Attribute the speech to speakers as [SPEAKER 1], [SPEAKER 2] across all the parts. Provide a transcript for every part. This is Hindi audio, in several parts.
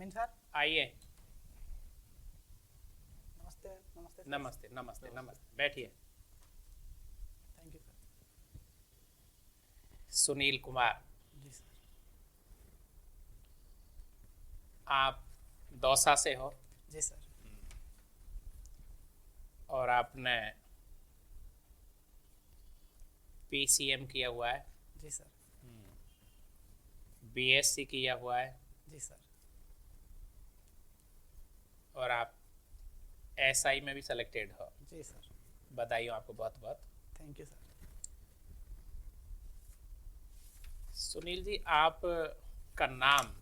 [SPEAKER 1] Come in sir.
[SPEAKER 2] आइए।
[SPEAKER 1] नमस्ते नमस्ते सर।
[SPEAKER 2] नमस्ते नमस्ते नमस्ते, बैठिए।
[SPEAKER 1] Thank you sir.
[SPEAKER 2] Sunil Kumar,
[SPEAKER 1] जी सर।
[SPEAKER 2] आप दौसा से हो
[SPEAKER 1] जी सर।
[SPEAKER 2] और आपने पीसीएम किया हुआ है,
[SPEAKER 1] जी सर।
[SPEAKER 2] बीएससी किया हुआ है
[SPEAKER 1] जी सर।
[SPEAKER 2] और आप एसआई में भी सेलेक्टेड हो।
[SPEAKER 1] जी सर।
[SPEAKER 2] बधाई हो आपको बहुत बहुत।
[SPEAKER 1] Thank you sir.
[SPEAKER 2] Sunil ji, आप का नाम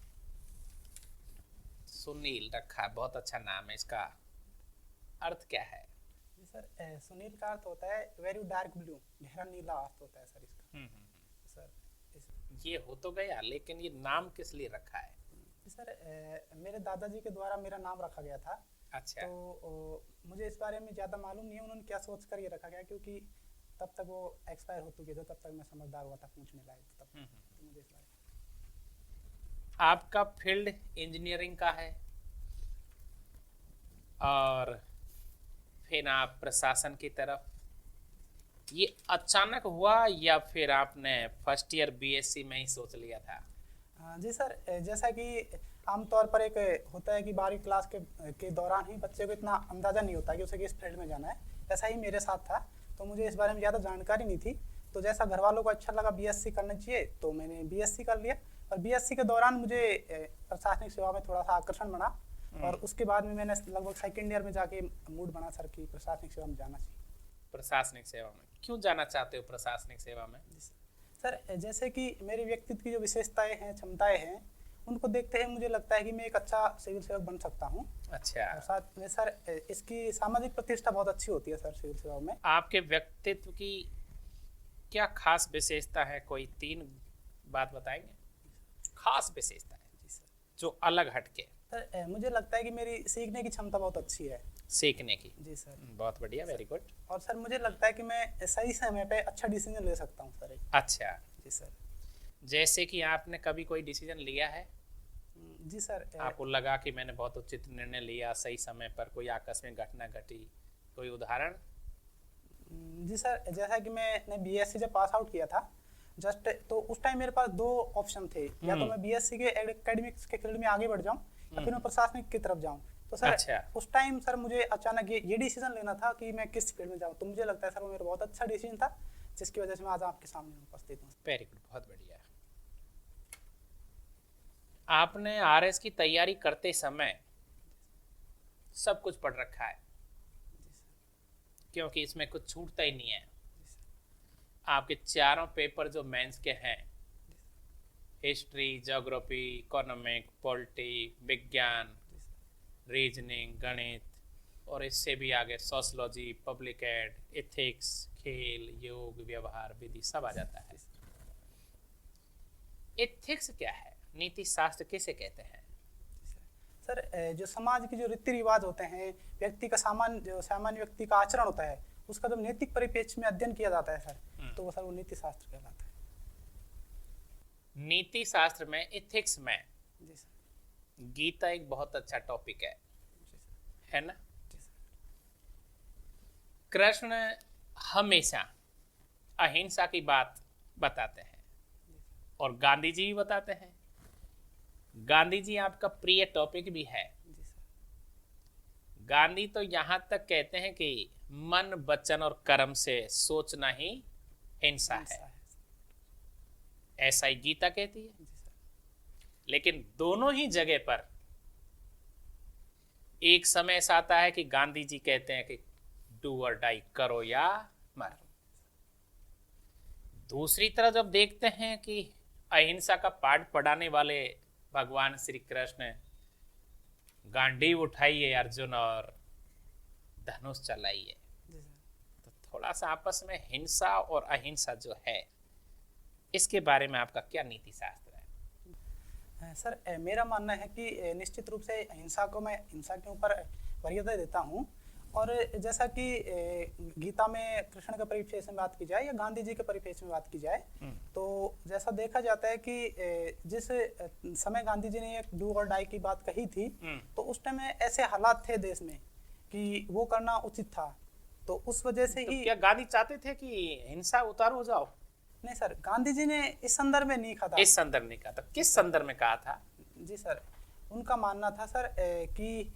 [SPEAKER 2] सुनील रखा है, बहुत अच्छा नाम है। इसका अर्थ क्या है?
[SPEAKER 1] जी सर, सुनील का अर्थ होता है वेरी डार्क ब्लू, गहरा नीला अर्थ होता है सर इसका। सर
[SPEAKER 2] ये हो तो गया, लेकिन ये नाम किस लिए रखा है?
[SPEAKER 1] जी सर, मेरे दादाजी के द्वारा मेरा नाम रखा गया था।
[SPEAKER 2] अच्छा।
[SPEAKER 1] तो मुझे इस बारे में ज़्यादा मालूम नहीं है उन्होंने क्या सोच कर ये रखा गया, क्योंकि तब तक वो एक्सपायर हो चुके थे, तब तक मैं समझदार हुआ था पूछने लायक, तब तो मुझे इस बारे में।
[SPEAKER 2] आपका फील्ड इंजीनियरिंग का है और फिर आप प्रशासन की तरफ, ये अचानक हुआ या फिर आपने फर्स्ट ईयर बीएससी में ही सोच लिया था?
[SPEAKER 1] जी सर, जैसा कि आमतौर पर एक होता है कि 12वीं क्लास के दौरान ही बच्चे को इतना अंदाज़ा नहीं होता कि उसे किस फील्ड में जाना है, ऐसा ही मेरे साथ था। तो मुझे इस बारे में ज़्यादा जानकारी नहीं थी, तो जैसा घर वालों को अच्छा लगा बीएससी करना चाहिए तो मैंने बीएससी कर लिया। और बीएससी के दौरान मुझे प्रशासनिक सेवा में थोड़ा सा आकर्षण बना, और उसके बाद में मैंने लगभग सेकेंड ईयर में जाके मूड बना सर कि प्रशासनिक सेवा में जाना चाहिए।
[SPEAKER 2] प्रशासनिक सेवा में क्यों जाना चाहते हो? प्रशासनिक सेवा में
[SPEAKER 1] सर, जैसे कि मेरे व्यक्तित्व की जो विशेषताएं हैं, क्षमताएं हैं, उनको देखते हुए मुझे लगता है कि मैं एक अच्छा सिविल सेवक बन सकता हूँ।
[SPEAKER 2] अच्छा।
[SPEAKER 1] और साथ में सर इसकी सामाजिक प्रतिष्ठा बहुत अच्छी होती है सर सिविल सेवा में।
[SPEAKER 2] आपके व्यक्तित्व की क्या खास विशेषता है? कोई 3 बात बताएंगे, खास विशेषता है
[SPEAKER 1] जी सर।
[SPEAKER 2] जो अलग हटके।
[SPEAKER 1] सर, मुझे लगता है कि मेरी सीखने की क्षमता बहुत अच्छी है।
[SPEAKER 2] सीखने की?
[SPEAKER 1] जी सर।
[SPEAKER 2] बहुत बढ़िया, वेरी गुड।
[SPEAKER 1] और सर मुझे लगता है कि मैं सही समय पे अच्छा डिसीजन ले सकता हूँ सर एक।
[SPEAKER 2] अच्छा,
[SPEAKER 1] जी सर।
[SPEAKER 2] जैसे कि आपने कभी कोई डिसीजन लिया है,
[SPEAKER 1] जी सर।
[SPEAKER 2] आपको लगा कि मैंने बहुत उचित निर्णय लिया सही समय पर, कोई आकस्मिक घटना घटी, कोई उदाहरण?
[SPEAKER 1] जी सर, जैसा कि मैंने बीएससी जब पास आउट किया था जस्ट, तो उस टाइम मेरे पास 2 ऑप्शन थे, या तो मैं बीएससी के एकेडमिक्स के फील्ड में आगे बढ़ जाऊं या फिर मैं प्रशासनिक की तरफ जाऊं। तो सर
[SPEAKER 2] अच्छा।
[SPEAKER 1] उस टाइम सर मुझे अचानक ये डिसीजन लेना था कि मैं किस फील्ड में जाऊं, तो मुझे लगता है सर वो मेरा बहुत अच्छा डिसीजन था, जिसकी वजह से मैं आज आपके सामने उपस्थित हूँ।
[SPEAKER 2] वेरी गुड, बहुत बढ़िया। आपने आरएस की तैयारी करते समय सब कुछ पढ़ रखा है, क्योंकि इसमें कुछ छूटता ही नहीं है। आपके चारों पेपर जो मेंस के हैं, हिस्ट्री, ज्योग्राफी, इकोनॉमिक, पॉलिटी, विज्ञान, रीजनिंग, गणित, और इससे भी आगे सोशियोलॉजी, पब्लिक एड, एथिक्स, खेल, योग, व्यवहार, विधि, सब आ जाता है। एथिक्स क्या है? नीति शास्त्र किसे कहते हैं?
[SPEAKER 1] सर, जो समाज के जो रीति रिवाज होते हैं, व्यक्ति का सामान्य व्यक्ति का आचरण होता है, उसका जब नैतिक परिप्रेक्ष्य में अध्ययन किया जाता है सर, तो वो सर वो नीति शास्त्र कहलाता है।
[SPEAKER 2] नीति शास्त्र में, एथिक्स में,
[SPEAKER 1] जी सर।
[SPEAKER 2] गीता एक बहुत अच्छा टॉपिक है ना?
[SPEAKER 1] जी सर।
[SPEAKER 2] कृष्ण हमेशा अहिंसा की बात बताते हैं और गांधी जी भी बताते हैं। गांधी जी आपका प्रिय टॉपिक भी है।
[SPEAKER 1] जी सर।
[SPEAKER 2] गांधी तो यहां तक कहते हैं कि मन, वचन और कर्म से सोचना ही हिंसा है, ऐसा ही गीता कहती है।
[SPEAKER 1] जी सर।
[SPEAKER 2] लेकिन दोनों ही जगह पर एक समय ऐसा आता है कि गांधी जी कहते हैं कि डू और डाई, करो या मरो। दूसरी तरफ जब देखते हैं कि अहिंसा का पाठ पढ़ाने वाले भगवान श्री कृष्ण, गांडीव उठाइए अर्जुन और धनुष चलाइए।
[SPEAKER 1] जी सर।
[SPEAKER 2] तो थोड़ा सा आपस में हिंसा और अहिंसा जो है, इसके बारे में आपका क्या नीति शास्त्र है?
[SPEAKER 1] सर, मेरा मानना है कि निश्चित रूप से हिंसा को मैं हिंसा के ऊपर वरीयता देता हूँ, और जैसा कि गीता में कृष्ण के परिप्रेक्ष्य में बात की जाए या गांधी जी के परिप्रेक्ष्य में बात की जाए, तो जैसा देखा जाता है कि जिस समय गांधी जी ने एक डू और डाई की बात कही थी, तो उस टाइम में ऐसे हालात थे देश में कि वो करना उचित था। तो उस वजह से
[SPEAKER 2] तो
[SPEAKER 1] ही
[SPEAKER 2] क्या गांधी चाहते थे कि हिंसा उतार हो जाओ?
[SPEAKER 1] नहीं सर, गांधी जी ने इस संदर्भ में नहीं कहा था।
[SPEAKER 2] इस संदर्भ में कहा था? किस संदर्भ में कहा था?
[SPEAKER 1] जी सर, उनका मानना था सर कि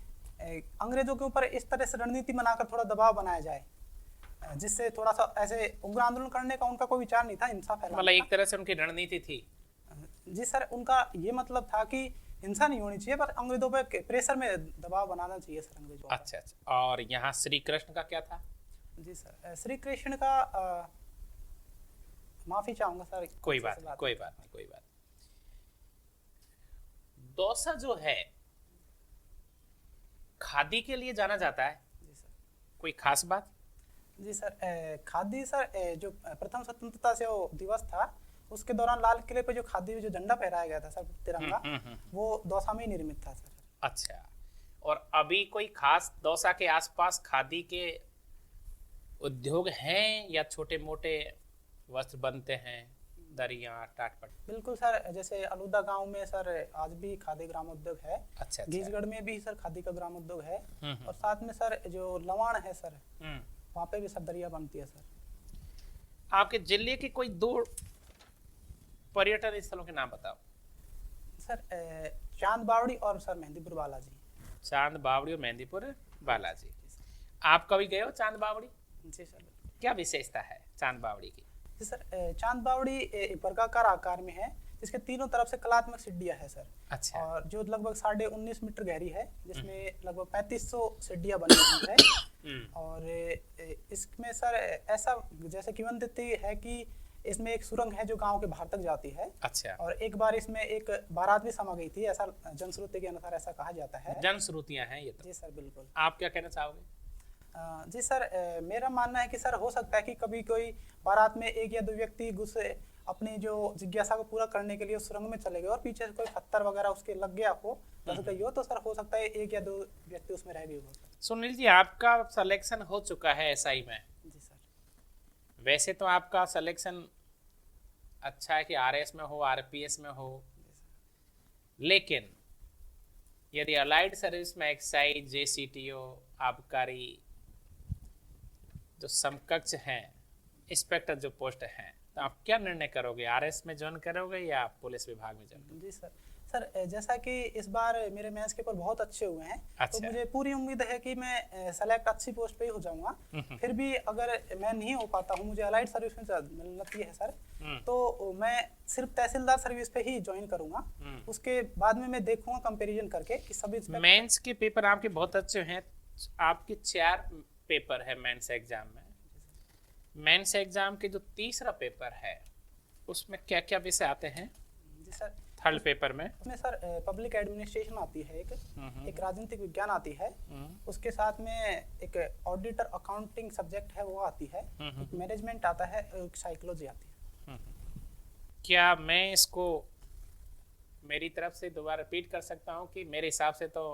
[SPEAKER 1] अंग्रेजों के ऊपर इस तरह से रणनीति बनाकर थोड़ा दबाव बनाया जाए, जिससे थोड़ा सा ऐसे उग्र आंदोलन करने का उनका कोई विचार नहीं था, हिंसा फैलाने
[SPEAKER 2] मतलब एक तरह से उनकी रणनीति थी।
[SPEAKER 1] का। जी सर, उनका ये मतलब था कि हिंसा नहीं होनी चाहिए, पर अंग्रेजों पर प्रेशर में दबाव बनाना चाहिए सर अंग्रेजों पर।
[SPEAKER 2] अच्छा अच्छा। और यहाँ श्री कृष्ण का क्या था?
[SPEAKER 1] जी सर, श्री कृष्ण का माफी चाहूंगा सर।
[SPEAKER 2] कोई बात नहीं, कोई बात नहीं, कोई बात नहीं। दौसा जो है खादी के लिए जाना जाता है,
[SPEAKER 1] जी सर।
[SPEAKER 2] कोई खास बात?
[SPEAKER 1] जी सर, खादी सर जो प्रथम स्वतंत्रता से वो दिवस था, उसके दौरान लाल किले पे जो खादी जो झंडा फहराया गया था सर, तिरंगा, वो दौसा में ही निर्मित था सर।
[SPEAKER 2] अच्छा। और अभी कोई खास दौसा के आसपास खादी के उद्योग हैं या छोटे मोटे वस्त्र बनते हैं, दरिया टाटपट?
[SPEAKER 1] बिल्कुल सर, जैसे अलूदा गांव में सर आज भी खादी ग्रामोद्योग है।
[SPEAKER 2] अच्छा।
[SPEAKER 1] गीजगढ़ में भी सर खादी का ग्रामोद्योग है। और साथ में सर जो लवाण है सर, वहाँ पे भी सब दरिया बनती है सर।
[SPEAKER 2] आपके जिले के कोई 2 पर्यटन स्थलों के नाम बताओ।
[SPEAKER 1] सर चांद बावड़ी और सर मेहंदीपुर बालाजी।
[SPEAKER 2] चांद बावड़ी और मेहंदीपुर बालाजी। आप कभी गए हो चांद बावड़ी?
[SPEAKER 1] जी सर।
[SPEAKER 2] क्या विशेषता है चांद बावड़ी की?
[SPEAKER 1] जी सर, चांद बावड़ी एक वर्गाकार आकार में है, जिसके तीनों तरफ से कलात्मक सीढ़ियां है सर।
[SPEAKER 2] अच्छा।
[SPEAKER 1] और जो लगभग 19.5 मीटर गहरी है, जिसमें लगभग 3500 सीढ़ियां बनी हुई है। और इसमें सर ऐसा जैसे किंवदंती है कि इसमें एक सुरंग है जो गांव के बाहर तक जाती है।
[SPEAKER 2] अच्छा।
[SPEAKER 1] और एक बार इसमें एक बारात भी समा गई थी, ऐसा जनश्रुति के अनुसार ऐसा कहा जाता है।
[SPEAKER 2] जनश्रुतियां हैं ये तो।
[SPEAKER 1] जी सर, बिल्कुल।
[SPEAKER 2] आप क्या कहना चाहोगे?
[SPEAKER 1] जी सर, मेरा मानना है कि सर हो सकता है कि कभी कोई बारात में 1 या 2 व्यक्ति घुसे अपनी जो जिज्ञासा को पूरा करने के लिए उस सुरंग में चले गए और पीछे से कोई पत्थर वगैरह उसके लग गया हो, दस गई हो, तो सर हो सकता है 1 या 2 व्यक्ति उसमें रह गए हो।
[SPEAKER 2] सुनील जी, आपका सिलेक्शन हो चुका है एसआई में।
[SPEAKER 1] जी सर।
[SPEAKER 2] वैसे तो आपका सिलेक्शन अच्छा है कि आरएस में हो, आरपीएस में हो, लेकिन यदि अलाइड सर्विस में एक्साइज, जेसीटीओ, आबकारी जो समकक्ष हैं, इंस्पेक्टर जो पोस्ट हैं, तो आप क्या निर्णय करोगे? आरएस में ज्वाइन करोगे या पुलिस विभाग में ज्वाइन करोगे?
[SPEAKER 1] जी सर। सर जैसा कि इस बार मेरे मेंस के पेपर बहुत अच्छे हुए हैं,
[SPEAKER 2] अच्छा।
[SPEAKER 1] तो मुझे पूरी उम्मीद है कि मैं सेलेक्ट अच्छी पोस्ट पे ही हो जाऊंगा। फिर भी अगर मैं नहीं हो पाता हूँ, मुझे अलाइड सर्विस में मिलती है सर, तो मैं सिर्फ तहसीलदार सर्विस पे ही ज्वाइन करूंगा। उसके बाद में मैं देखूंगा कंपैरिजन करके कि सभी
[SPEAKER 2] मेंस के पेपर आपके बहुत अच्छे हैं। आपके 4 पेपर है मेंस एग्जाम में। मेंस एग्जाम के जो तीसरा पेपर है उसमें क्या क्या विषय आते हैं?
[SPEAKER 1] जी सर।
[SPEAKER 2] थर्ड पेपर में
[SPEAKER 1] उसमें सर पब्लिक एडमिनिस्ट्रेशन आती है, एक राजनीतिक विज्ञान आती है, उसके साथ में एक ऑडिटर अकाउंटिंग सब्जेक्ट है वो आती है, एक मैनेजमेंट आता है, एक साइकोलॉजी आती है।
[SPEAKER 2] क्या मैं इसको मेरी तरफ से दोबारा रिपीट कर सकता हूँ कि मेरे हिसाब से तो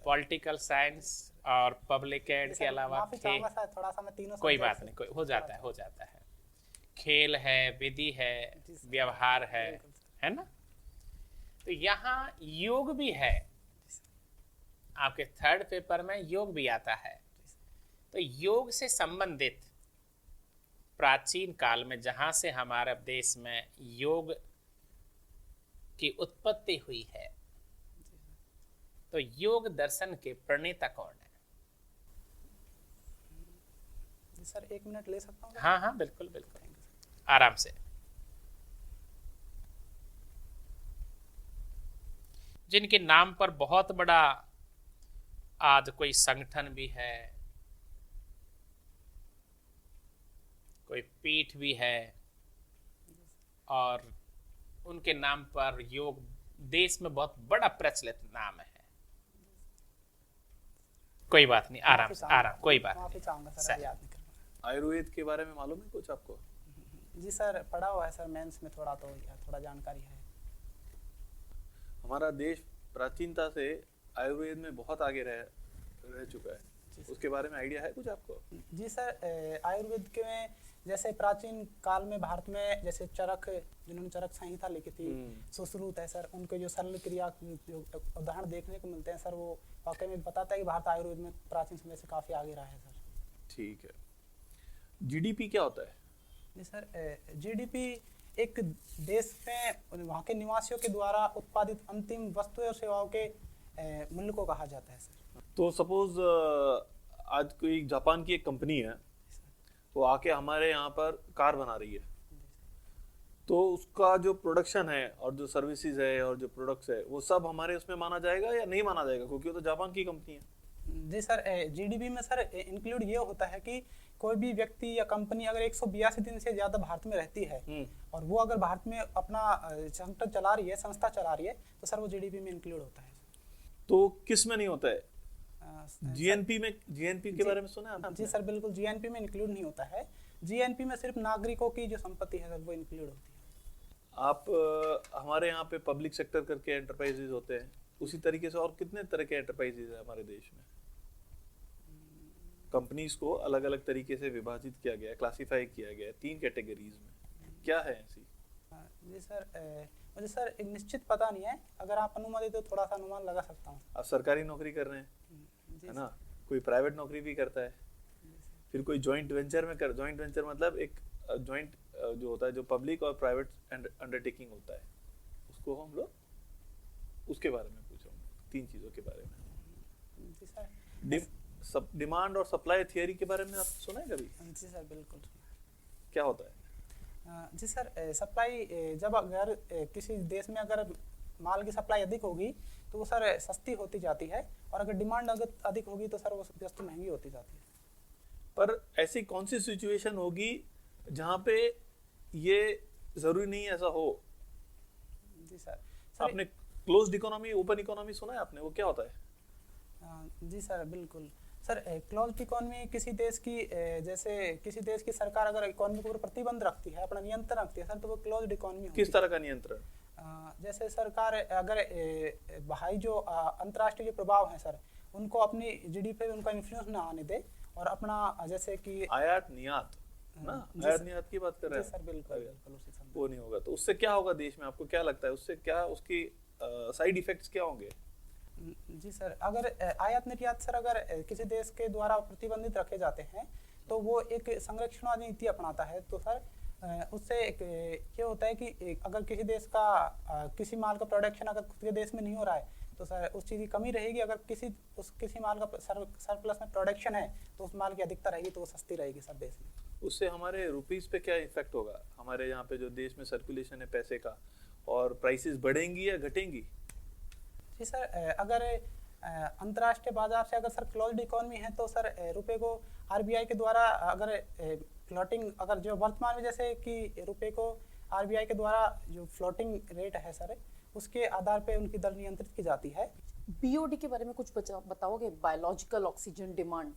[SPEAKER 2] पॉलिटिकल साइंस और पब्लिक एड के अलावा
[SPEAKER 1] थोड़ा सा मैं तीनों
[SPEAKER 2] कोई बात नहीं, कोई हो जाता है। खेल है, विधि है, व्यवहार है ना? तो यहाँ योग भी है, आपके थर्ड पेपर में योग भी आता है। तो योग से संबंधित प्राचीन काल में जहां से हमारे देश में योग की उत्पत्ति हुई है, तो योग दर्शन के प्रणेता कौन है?
[SPEAKER 1] जी सर, 1 मिनट ले सकता हूँ?
[SPEAKER 2] हाँ हाँ, बिल्कुल बिल्कुल, आराम से। जिनके नाम पर बहुत बड़ा आज कोई संगठन भी है, कोई पीठ भी है, और उनके नाम पर योग देश में बहुत बड़ा प्रचलित नाम है। कोई बात नहीं, आराम कोई बात नहीं।
[SPEAKER 3] आयुर्वेद के बारे में मालूम है कुछ आपको?
[SPEAKER 1] जी सर, पढ़ा हुआ है सर, मेंस में थोड़ा जानकारी है।
[SPEAKER 3] हमारा देश प्राचीनता से आयुर्वेद में बहुत आगे रह चुका है। उसके बारे में आइडिया है कुछ आपको?
[SPEAKER 1] जी सर, आयुर्वेद के में जैसे प्राचीन काल में भारत में जैसे चरक, जिन्होंने चरक संहिता लिखी थी, सुश्रुत है सर, उनके जो सरल क्रिया जो उदाहरण देखने को मिलते हैं सर, वो वाकई में बताता है कि भारत आयुर्वेद में प्राचीन समय से काफ़ी आगे रहा है सर।
[SPEAKER 3] ठीक है। जीडीपी क्या होता है?
[SPEAKER 1] जी सर, जीडीपी एक देश में वहाँ के निवासियों के द्वारा उत्पादित अंतिम वस्तुएं और सेवाओं के मूल्य को कहा जाता है सर।
[SPEAKER 3] तो सपोज आज कोई जापान की एक कंपनी है, वो आके हमारे यहाँ पर कार बना रही है, तो उसका जो प्रोडक्शन है और जो सर्विसेज है और जो प्रोडक्ट्स है वो सब हमारे उसमें माना जाएगा या नहीं माना जाएगा, क्योंकि वो तो जापान की कंपनी है?
[SPEAKER 1] जी सर, जीडीपी में सर इंक्लूड ये होता है कि कोई भी व्यक्ति या कंपनी अगर 182 दिन से ज्यादा भारत में रहती है और वो अगर भारत में अपना संगठन चला रही है, संस्था चला रही है, तो सर वो जीडीपी में इंक्लूड होता है।
[SPEAKER 3] तो किस में नहीं होता है? जीएनपी में? जीएनपी के बारे में सुना है आपने?
[SPEAKER 1] जी सर बिल्कुल, जीएनपी में इंक्लूड नहीं होता है। जीएनपी में सिर्फ नागरिकों की जो संपत्ति है सर वो इंक्लूड होती है।
[SPEAKER 3] आप हमारे यहाँ पे पब्लिक सेक्टर करके एंटरप्राइजेज होते हैं, उसी तरीके से और कितने तरह के एंटरप्राइजेज है हमारे देश में? कंपनीज को अलग अलग तरीके से विभाजित किया गया है, क्लासिफाई किया गया है 3 कैटेगरीज में, क्या है ऐसी?
[SPEAKER 1] जी सर, मुझे सर एक निश्चित पता नहीं है, अगर आप अनुमान देते तो थोड़ा सा अनुमान लगा सकता हूँ।
[SPEAKER 3] आप सरकारी नौकरी कर रहे हैं, है ना? कोई प्राइवेट नौकरी भी करता है, फिर कोई जॉइंट वेंचर में कर, जॉइंट वेंचर मतलब एक जॉइंट जो होता है, जो पब्लिक और प्राइवेट अंडरटेकिंग होता है, उसको हम लोग उसके बारे में पूछ रहा हूँ, 3 चीज़ों के बारे में।
[SPEAKER 1] जी सर,
[SPEAKER 3] डिमांड और सप्लाई थियरी के बारे में आप सुना है कभी?
[SPEAKER 1] जी सर बिल्कुल।
[SPEAKER 3] क्या होता है?
[SPEAKER 1] जी सर, सप्लाई, जब अगर किसी देश में अगर माल की सप्लाई अधिक होगी तो वो सर सस्ती होती जाती है, और अगर डिमांड अगर अधिक होगी तो सर वो वस्तु महंगी होती जाती है।
[SPEAKER 3] पर ऐसी कौन सी सिचुएशन होगी जहाँ पे ये जरूरी नहीं ऐसा हो?
[SPEAKER 1] जी सर,
[SPEAKER 3] आपने क्लोज्ड इकोनॉमी, ओपन इकोनॉमी सुना है आपने? वो क्या होता है?
[SPEAKER 1] जी सर बिल्कुल। सर, क्लोज्ड इकोनॉमी किसी देश की, जैसे किसी देश की सरकार अगर इकोनॉमी के ऊपर प्रतिबंध रखती है, अपना नियंत्रण रखती है सर, तो वो क्लोज्ड इकोनॉमी होती है।
[SPEAKER 3] किस तरह का नियंत्रण?
[SPEAKER 1] जैसे सरकार अगर बाहरी जो अंतर्राष्ट्रीय जो प्रभाव है सर, उनको अपनी जीडीपी पे उनका इन्फ्लुएंस ना आने दे, और अपना जैसे कि
[SPEAKER 3] आयात निर्यात ना, आयात निर्यात की बात कर रहे हैं
[SPEAKER 1] सर बिल्कुल बिल्कुल उसी संदर्भ।
[SPEAKER 3] वो नहीं होगा तो उससे क्या होगा देश में? आपको क्या लगता है उससे क्या, उसकी साइड इफेक्ट्स क्या होंगे?
[SPEAKER 1] जी सर, अगर आयात निर्यात सर अगर किसी देश के द्वारा प्रतिबंधित रखे जाते हैं तो वो एक संरक्षणवादी नीति अपनाता है, तो सर उससे ये होता है कि अगर किसी देश का किसी माल का प्रोडक्शन अगर खुद के देश में नहीं हो रहा है तो सर उस चीज़ की कमी रहेगी, अगर किसी माल का सरप्लस में प्रोडक्शन है तो उस माल की अधिकता रहेगी, तो वो सस्ती रहेगी सर देश में।
[SPEAKER 3] उससे हमारे रुपीस पे क्या इफेक्ट होगा? हमारे यहाँ पे जो देश में सर्कुलेशन है पैसे का, और प्राइसेस बढ़ेंगी या घटेंगी?
[SPEAKER 1] जी सर, अगर अंतर्राष्ट्रीय बाजार से अगर सर क्लोज्ड इकोनॉमी है तो सर रुपए को आरबीआई के द्वारा अगर फ्लोटिंग, अगर जो वर्तमान में जैसे कि रुपए को आरबीआई के द्वारा जो फ्लोटिंग रेट है सर, उसके आधार पे उनकी दर नियंत्रित की जाती है।
[SPEAKER 4] बीओडी के बारे में कुछ बताओगे? बायोलॉजिकल ऑक्सीजन डिमांड,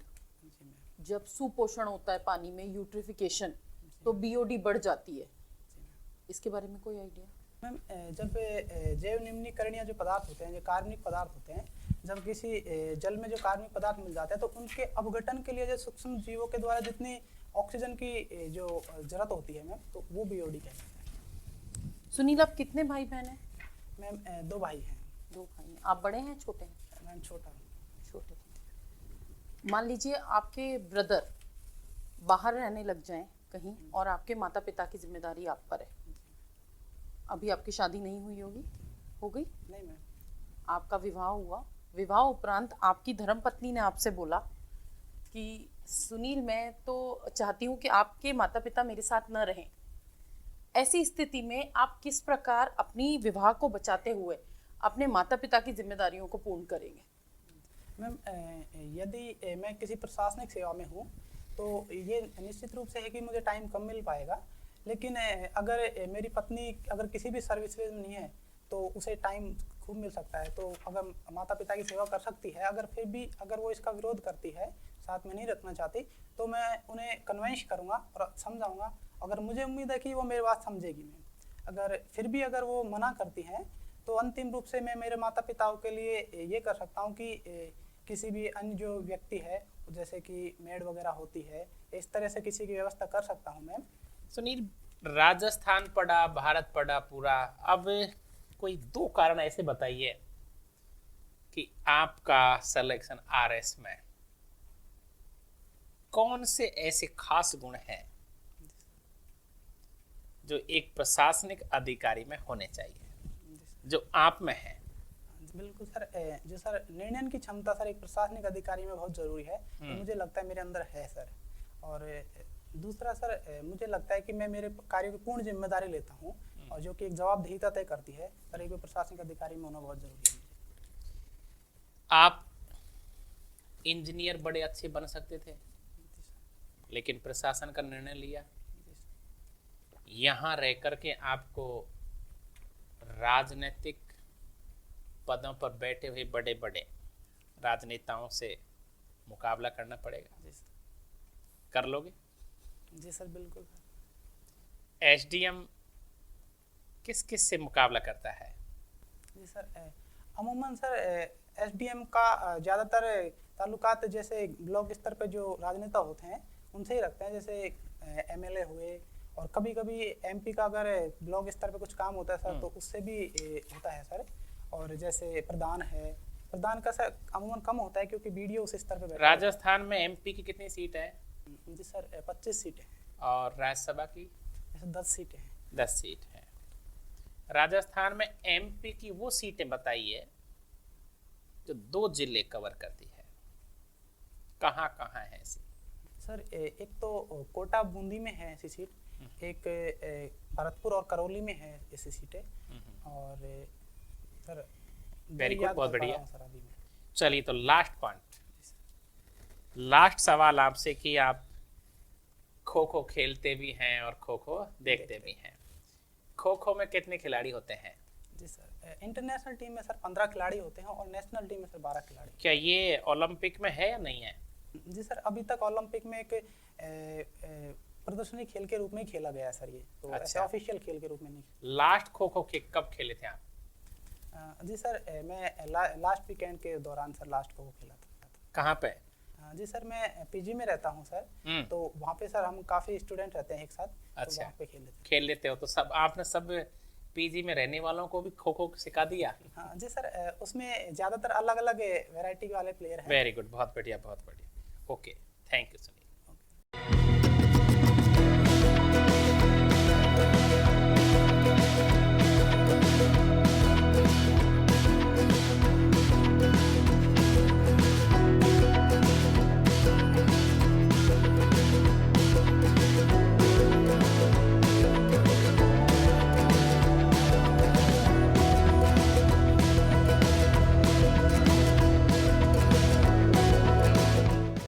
[SPEAKER 4] जब सुपोषण होता है पानी में, यूट्रिफिकेशन, तो बीओडी बढ़ जाती है, इसके बारे में कोई आइडिया?
[SPEAKER 1] मैम, जब जैव निम्नीकरणीय जो पदार्थ होते हैं, जो कार्बनिक पदार्थ होते हैं, जब किसी जल में जो कार्बनिक पदार्थ मिल जाते हैं तो उनके अपघटन के लिए जो सूक्ष्म जीवों के द्वारा जितनी ऑक्सीजन की जो जरूरत होती है मैम, तो वो बीओडी कहलाता है।
[SPEAKER 4] सुनील, आप कितने भाई बहन हैं?
[SPEAKER 1] मैम 2 भाई हैं।
[SPEAKER 4] 2 भाई हैं। आप बड़े हैं छोटे हैं?
[SPEAKER 1] मैम छोटा हूँ।
[SPEAKER 4] छोटे हैं। मान लीजिए आपके ब्रदर बाहर रहने लग जाएं कहीं और आपके माता पिता की जिम्मेदारी आप पर है। अभी आपकी शादी नहीं हुई होगी? हो गई?
[SPEAKER 1] नहीं मैम।
[SPEAKER 4] आपका विवाह हुआ, विवाह उपरांत आपकी धर्मपत्नी ने आपसे बोला कि सुनील, मैं तो चाहती हूँ कि आपके माता पिता मेरे साथ न रहें। ऐसी स्थिति में आप किस प्रकार अपनी विवाह को बचाते हुए अपने माता पिता की जिम्मेदारियों को पूर्ण करेंगे?
[SPEAKER 1] मैम, यदि मैं किसी प्रशासनिक सेवा में हूँ तो ये निश्चित रूप से है कि मुझे टाइम कम मिल पाएगा, लेकिन अगर मेरी पत्नी अगर किसी भी सर्विस में नहीं है तो उसे टाइम खूब मिल सकता है, तो अगर माता पिता की सेवा कर सकती है। अगर फिर भी अगर वो इसका विरोध करती है, साथ में नहीं रखना चाहती, तो मैं उन्हें कन्विंस करूँगा और समझाऊँगा। अगर मुझे उम्मीद है कि वो मेरी बात समझेगी मैम, अगर फिर भी अगर वो मना करती हैं तो अंतिम रूप से मैं मेरे माता पिताओं के लिए ये कर सकता हूँ कि किसी भी अन्य जो व्यक्ति है जैसे कि मेड वगैरह होती है, इस तरह से किसी की व्यवस्था कर सकता हूँ मैम।
[SPEAKER 2] सुनील, राजस्थान पढ़ा, भारत पढ़ा पूरा, अब कोई 2 कारण ऐसे बताइए कि आपका सिलेक्शन आरएस में कौन से ऐसे खास गुण हैं जो एक प्रशासनिक अधिकारी में होने चाहिए, जो आप में है?
[SPEAKER 1] बिल्कुल सर, जो सर निर्णय की क्षमता सर एक प्रशासनिक अधिकारी में बहुत जरूरी है, तो मुझे लगता है मेरे अंदर है सर। और दूसरा सर, मुझे लगता है कि मैं मेरे कार्यों की पूर्ण जिम्मेदारी लेता हूँ, और जो कि एक जवाबदेहिता तय करती है सर, एक प्रशासनिक अधिकारी में होना बहुत जरूरी है।
[SPEAKER 2] आप इंजीनियर बड़े अच्छे बन सकते थे, लेकिन प्रशासन का निर्णय लिया। यहाँ रह करके आपको राजनीतिक पदों पर बैठे हुए बड़े बड़े राजनेताओं से मुकाबला करना पड़ेगा।
[SPEAKER 1] जी सर।
[SPEAKER 2] कर लोगे?
[SPEAKER 1] जी सर, बिल्कुल सर।
[SPEAKER 2] एसडीएम किस किस से मुकाबला करता है?
[SPEAKER 1] जी सर, अमूमन सर एसडीएम का ज़्यादातर ताल्लुकात जैसे ब्लॉक स्तर पे जो राजनेता होते हैं उनसे ही रखते हैं, जैसे एमएलए हुए, और कभी कभी एमपी का अगर ब्लॉक स्तर पे कुछ काम होता है सर तो उससे भी होता है सर। और जैसे प्रधान है, प्रधान का सर अमूमन कम होता है क्योंकि बीडीओ उस स्तर पे बैठा
[SPEAKER 2] राजस्थान में एमपी की कितनी सीट है?
[SPEAKER 1] है। जी सर, 25 सीटें हैं।
[SPEAKER 2] और राज्यसभा की?
[SPEAKER 1] जैसे 10 सीटें हैं।
[SPEAKER 2] 10 सीट है। राजस्थान में एमपी की वो सीटें बताइए जो 2 जिले कवर करती है, कहाँ कहाँ है ऐसी?
[SPEAKER 1] सर एक तो कोटा बूंदी में है ऐसी सीट, एक भरतपुर और करौली में है ऐसी सीटें, और सर
[SPEAKER 2] वेरी गुड, बहुत बढ़िया।
[SPEAKER 1] सर अभी में।
[SPEAKER 2] चलिए, तो लास्ट पॉइंट, लास्ट सवाल आपसे कि आप खो खो खेलते भी हैं और खो खो देखते भी हैं। खो खो में कितने खिलाड़ी होते हैं?
[SPEAKER 1] जी सर, इंटरनेशनल टीम में सर 15 खिलाड़ी होते हैं, और नेशनल टीम में सर 12 खिलाड़ी।
[SPEAKER 2] क्या ये ओलंपिक में है या नहीं है?
[SPEAKER 1] जी सर, अभी तक ओलंपिक में एक प्रदर्शनी खेल के रूप में ही खेला गया है सर, ये तो ऐसे
[SPEAKER 2] अच्छा।
[SPEAKER 1] ऑफिशियल खेल के रूप में नहीं।
[SPEAKER 2] लास्ट खो खो कब खेले थे आप?
[SPEAKER 1] जी सर, मैं लास्ट वीकेंड के दौरान सर लास्ट को खेला था।
[SPEAKER 2] कहाँ पे?
[SPEAKER 1] जी सर, मैं पीजी में रहता हूँ सर, तो वहाँ पे सर हम काफ़ी स्टूडेंट रहते हैं एक साथ, तो
[SPEAKER 2] अच्छा।
[SPEAKER 1] वहाँ पे खेल लेते हैं।
[SPEAKER 2] खेल लेते हो तो सब आपने सब पीजी में रहने वालों को भी खो खो सिखा दिया?
[SPEAKER 1] हाँ जी सर, उसमें ज़्यादातर अलग अलग वैरायटी वाले प्लेयर हैं।
[SPEAKER 2] वेरी गुड, बहुत बढ़िया बहुत बढ़िया। Okay, thank you Sunil.